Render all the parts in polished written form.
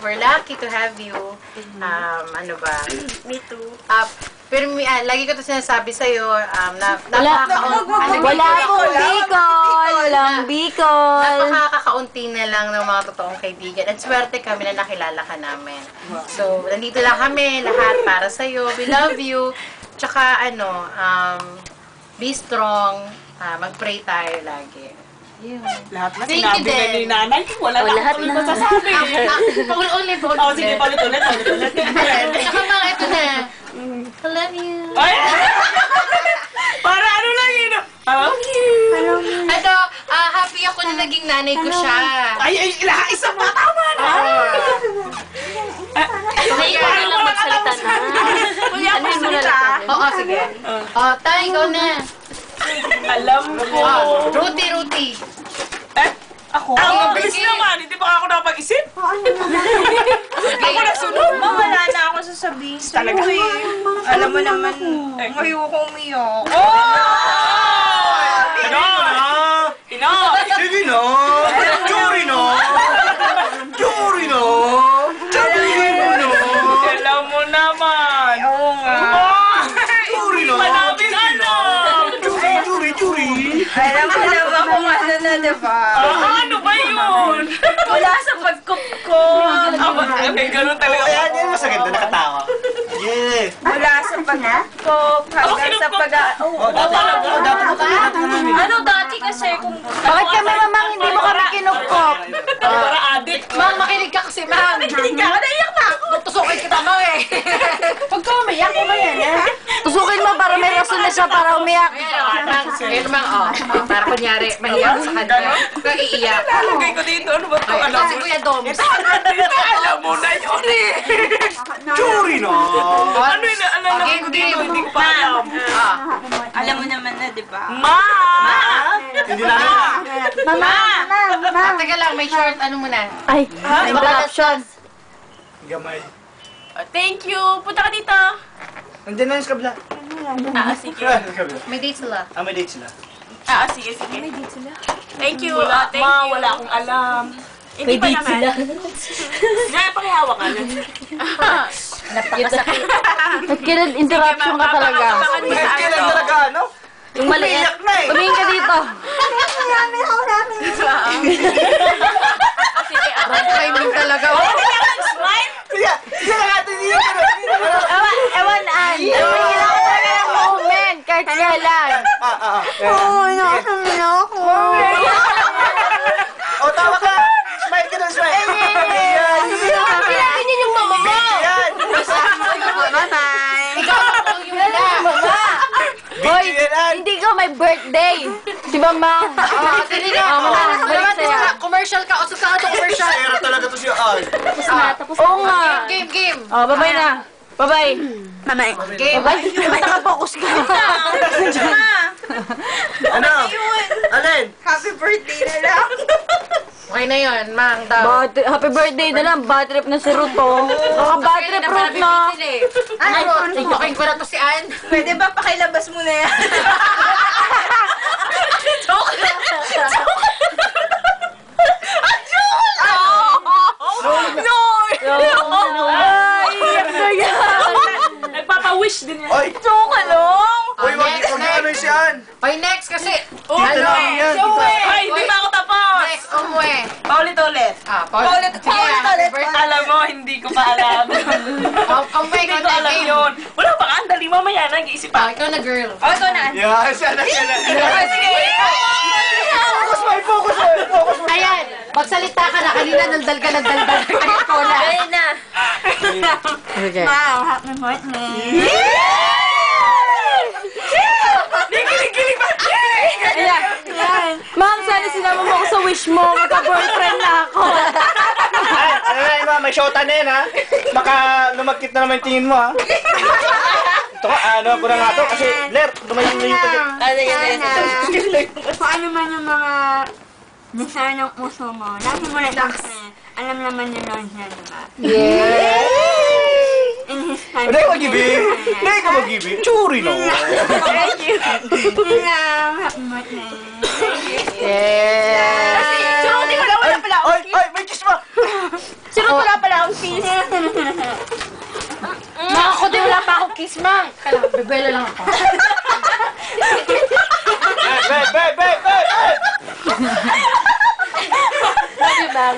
we're lucky to have you. Ano ba? Me too. Pero lagi ko ito sinasabi sa'yo, Wala pong Bicol! Walang Bicol! Napakakaunti na lang ng mga totoong kaibigan. At swerte kami na nakilala ka namin. So, nandito lang kami, lahat para sa'yo. We love you. Tsaka, be strong. Mag-pray tayo lagi. Lahat na sinabi na ni nanay. Wala na lahat ako na. masasabi. Paulit-ulit. Sige, paulit-ulit. Tsaka mga ito na. I love you. Ay! Para ano lang yun? Ano, happy ako na naging nanay ko siya. Ay, isa pa. Tama na. Naiwan lang magsalita na. Ano yung salita? Oo, sige. Tay, ikaw na. Alam ko. Ruti. Ako? Ang bilis naman. Hindi ba ako nakapag-isip? Ako nasunod. Wala na ako sasabihin. Talaga. Alam mo naman, ayoko umiyak. Sige na! Jury na! Jury na! Jury na! Alam mo naman. Oo nga. Jury na! Malapit alam. Jury! Alam mo naman kung ano na, diba? Ano ba yun? Wala sa pagkup-kup. May ganun talaga. Yan mas maganda, nakatawa. Yeah! Mula sa pagkup hanggang sa pag... Ano dati kasi kung... Bakit kami mamang hindi mo kami kinukop? Para adik. Ma'am, makinig ka kasi, ma'am. Hindi ka, naiyak na ako. Tusukin kita, ma'am eh. Pag ka umiyak, umayan eh. Tusukin mo para may rason na siya para umiyak. Ayun, ma'am, para kunyari, mahiyak sa kanya. Kaya iiyak. Lalagay ko dito. Ano ba ito? Ito si Kuya Dom. Alam mo na yun eh. Jury na! Ano yun? Alam ko dito. Hindi ko pa alam. Alam mo naman na, diba? Ma! Hindi na Teka lang, may short, ano muna? Ay, interruption. Gamay. Thank you. Punta ka dito. Nandiyan na yung kabla. Sige. May date sila. May date sila. Sige. May date sila. Thank you. Thank you. Wala akong alam. Hindi pa naman. Nga, pakihawak ka na. Napakasakit. Nagkilan interruption ka talaga. Kailan talaga, ano? Yung maliit. Umiyak na eh. Tumingin ka dito. Sige, Timing talaga. Sige natin yun. Ewan, Ann. Kailangan talaga ng moment. Kahit kailan. Nakasama ako. O, tawa ka. Smile ka doon, smile. Kailangan yun yung mama mo. Yan. Bye-bye. Ikaw, yung wala. Boy, hindi ka may birthday. Si mama. Dali na. balik sa'yo. Commercial ka. Usap ka ito, commercial. Era talaga to siya. Ay. Oo nga. Game. Bye-bye na. Bye-bye. Mamay. Game. Bye-bye. Ba't nakapokus ka? Ano? Alin? Happy birthday na lang. Okay na yun, Mang. Daw. Happy birthday na lang. Bad trip na si Ruth, oh. Bad trip, Ruth, na. Ano? Tumakin ko na to si Ann. Pwede ba pakilabas mo na yan? Ay, iyak na yan. Nagpapa-wish din yan. Oy! Joke lang. Oy, wag ano si Ann. Okay, next kasi. Dito lang yan. Ay, hindi pa ako tapos. Next, umuwi. Paulit-ulit. Paulit. Alam mo, hindi ko pa alam. Umuwi, Hindi ikaw ko na alam game. yun. Wala pa ka, andali mamaya, nag-iisip pa. Ikaw na girl. Ito na. Yeah, siya na. Sige. Focus mo. Ayan, magsalita ka na. Kanina nandal ka. Ikaw na. Ayun na. Okay. Wow, happy birthday. Kilig ba? Ayan. Ma'am, sana sinama mo ako sa wish mo. Magka-boyfriend na ako. Ay, ma, may shota na yan, ha? Baka lumagkit na naman yung tingin mo, ha? Ito ka, ano ko na nga to, kasi Blair, lumayo pa dyan. Kung ano man yung mga desire ng puso mo, lagi mo na kasi alam naman ni Lord na, diba? Yes! In His time. Hindi ka mag-ibig. Hindi ka mag-ibig. Churi, no? Thank you. Happy birthday. Yes! So, hindi ko lang wala pala. Ay, may kiss mo! Sino wala pala akong kiss? Mga ako din wala pa akong kiss, Mang. Kailangan, bebela lang ako. Babe! Love you, Mang.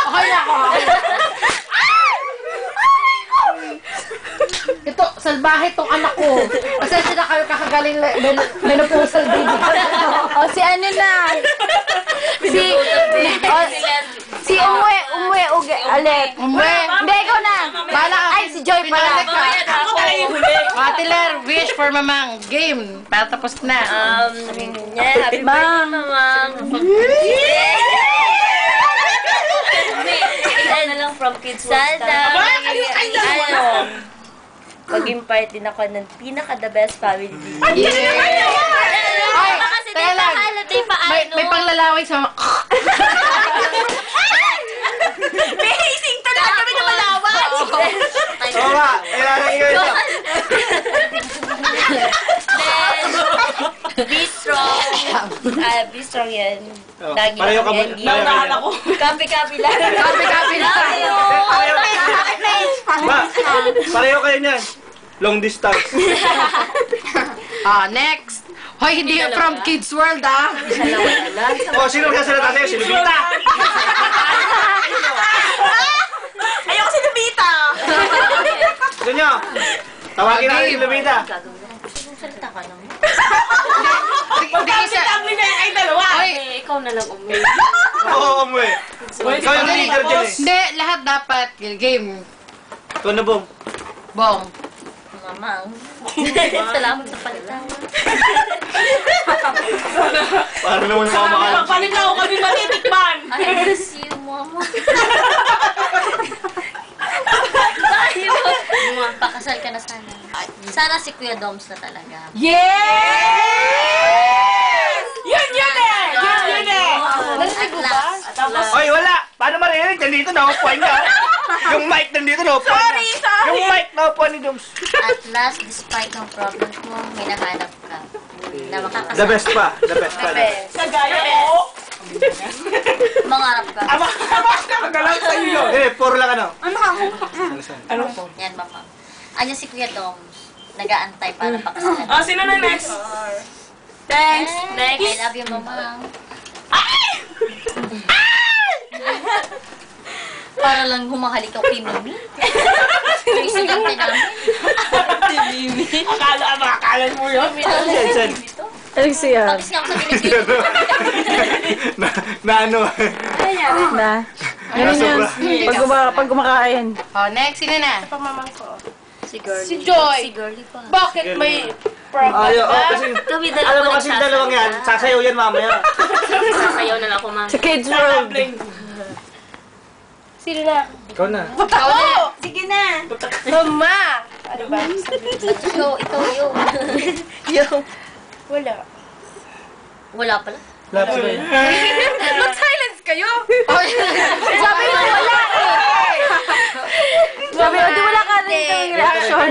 Okay na ako. Ito, salbahe tong anak ko. Pasensya na kayo kakagaling menopausal baby. O, si ano na? Si Umwe, Alec. Hindi, ikaw na. Bala ka. Ay, si Joy pala. Ako talaga yung huli. Matiler, wish for mamang. Game. Para tapos na. Happy Happy Mang. Mamang. Ano lang from Kids Sana. Maging part din ako ng pinaka-the best family. Ay, Kasi di teka pa lang. holiday pa May panglalaway sa... Amazing! Talaga kami na malaway! Oo nga, kailangan ikaw ito. Then, be strong. Be strong yan. Lagi Pareho ka kami ba? hindi. Naunahan ako. Kapi-kapi lang. Kapi-kapi lang. Pareho kayo niyan. Long distance. Next. Hoy, hindi yung from Kids World, Oh, sino magsasalita sa'yo? Si Lubita. Ayoko si Lubita! Gusto nyo? Tawagin natin si Lubita. Salita ka naman. Magkakasitable na yung ay dalawa! Hoy, Ikaw na lang umuwi. Oo, umuwi. Ikaw yung leader dyan eh. hindi, lahat dapat. Game. Ikaw na, Bong. Bong. Mamang. Salamat sa palitan. Para naman mga makal. Pagpalit na ako kami matitikman! I miss you, Mama. Pakasal ka na sana. Sana si Kuya Doms na talaga. Yes! Yun eh! Yun eh! At last. Oy, wala! Paano marinig? Nandito na upuan niya. Yung mic nandito na upuan niya. Sorry! Yung mic na upuan ni Doms. At last, despite ng problems mo, may nahanap ka. Na makakasama. The best pa. The best pa. Sa gaya ko! Mangarap ka. Magalang sa'yo yun. Puro lang ano. Yan, Mama. Anyan si Kuya Doms. Nag-aantay para pakasalan. Oh, sino na next? Thanks! I love you, Mama. Para lang humahalik ako kay Mimi. Yung estudyante namin. Akala mo yun? Sen. Ano siya? Tapos nga ako sa binigay. Na ano. Na. Ganun yun. Pag kumakain. Next, sino na? Si Girlie. Si Joy. Si Girlie pa. Bakit may Kasi, Kami alam mo kasi yung dalawang yan, sasayaw yan mamaya. Sasayaw na lang ako, Mama. Sa Kids World. Sino na? Ikaw na. Sige na! Mama! Ano ba? Ikaw yun. Wala. Wala pala. Lapso na yun. Mag-silence kayo! Sabi mo wala eh! Sabi mo, di wala ka rin kang reaction.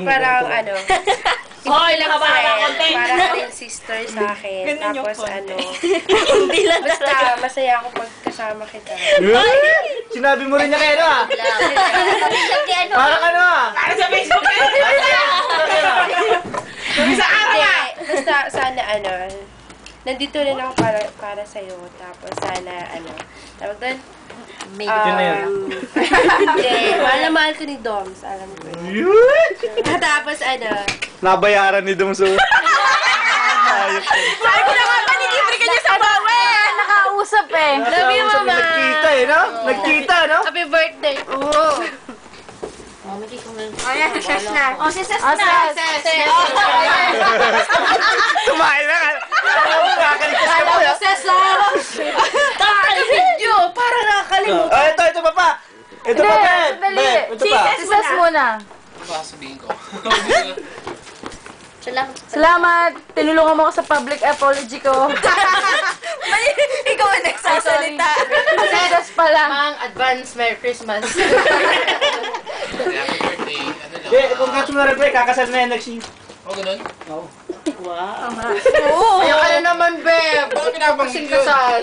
Parang ano, Hoy, nakabara ng konti! parang rin sister sa akin. Ganun yung Tapos konti. ano, Hindi lang basta masaya ako pag kasama kita. Sinabi mo rin niya kayo ah. ano? Parang ano ah. Para sa Facebook eh! Sabi sa araw Hindi, ah! basta sana ano, nandito rin ako para sa'yo. Tapos sana ano, tawag doon? Maybe. Yun na yun. Hindi, mahal na mahal ko ni Doms, alam ko. Tapos ano, Nabayaran ni Dumso. Sabi ko na nga, panilibre ka niya sa bawi! Nakausap eh. love you, mama! Nagkita eh, no? Nagkita, no? Happy birthday! Oo! Mami, kung Ayan, success na. Oh, si Ses Ah, na! Ses. Kumain na ka. Alam mo, nakakaligtas ka mo. Video! Para nakakalimutan! Oh, ito pa pa. Ito pa, Ben. Sandali. Ben, ito pa. Si Ses muna. Salamat. Tinulungan mo ako sa public apology ko. Ikaw ang nagsasalita! Si Ses pa lang. Mang, advance Merry Christmas. Eh, kung kaso na rin, kakasal na yan next year. Oh, ganun? Oo. Kaya ka na naman, Beb. Kasing kasal.